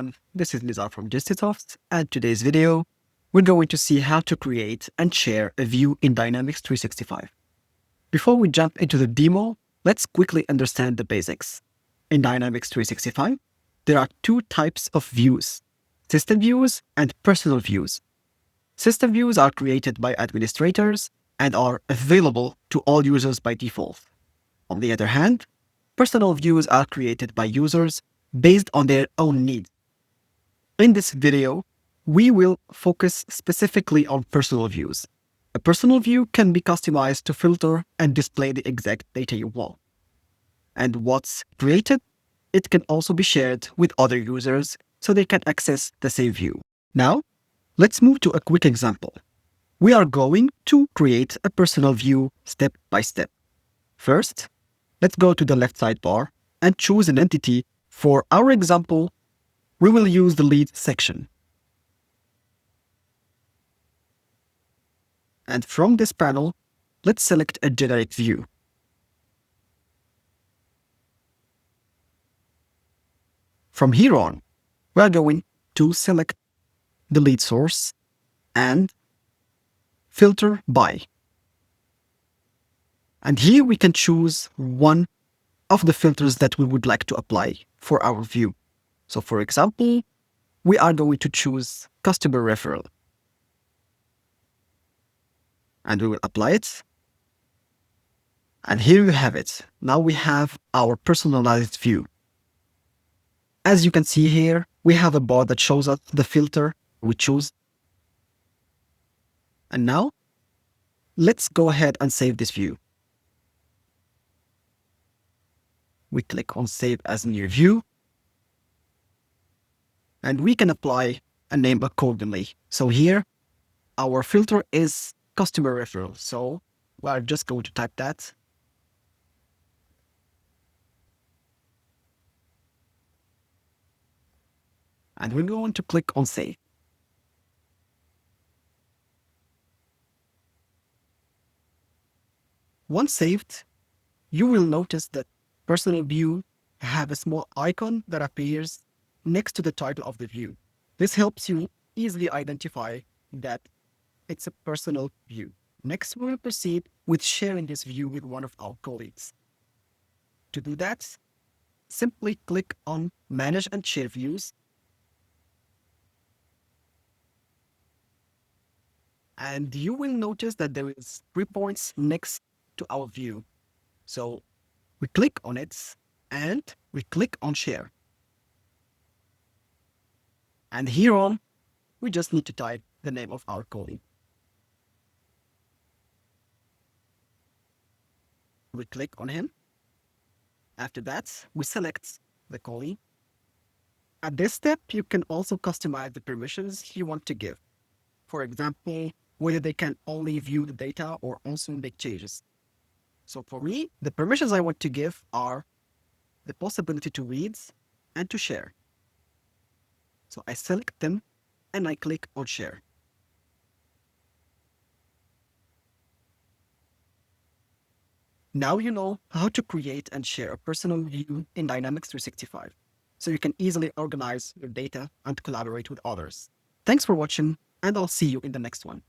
everyone, this is Nizar from Gestisoft, and today's video, we're going to see how to create and share a view in Dynamics 365. Before we jump into the demo, let's quickly understand the basics. In Dynamics 365, there are two types of views, system views and personal views. System views are created by administrators and are available to all users by default. On the other hand, personal views are created by users based on their own needs. In this video, we will focus specifically on personal views. A personal view can be customized to filter and display the exact data you want. And once created, it can also be shared with other users so they can access the same view. Now, let's move to a quick example. We are going to create a personal view step by step. First, let's go to the left sidebar and choose an entity. For our example, we will use the lead section. And from this panel, let's select a generic view. From here on, we are going to select the lead source and filter by. And here we can choose one of the filters that we would like to apply for our view. So for example, we are going to choose customer referral. And we will apply it. And here you have it. Now we have our personalized view. As you can see here, we have a bar that shows us the filter we choose. And now, let's go ahead and save this view. We click on Save as New View. And we can apply a name accordingly. So here, our filter is customer referral. So we are just going to type that. And we're going to click on Save. Once saved, you will notice that personal view have a small icon that appears next to the title of the view. This helps you easily identify that it's a personal view. Next, we will proceed with sharing this view with one of our colleagues. To do that, simply click on Manage and Share Views. And you will notice that there is 3 points next to our view. So we click on it and we click on Share. And here on, we just need to type the name of our colleague. We click on him. After that, we select the colleague. At this step, you can also customize the permissions you want to give. For example, whether they can only view the data or also make changes. So for me, the permissions I want to give are the possibility to read and to share. So I select them and I click on Share. Now you know how to create and share a personal view in Dynamics 365, so you can easily organize your data and collaborate with others. Thanks for watching, and I'll see you in the next one.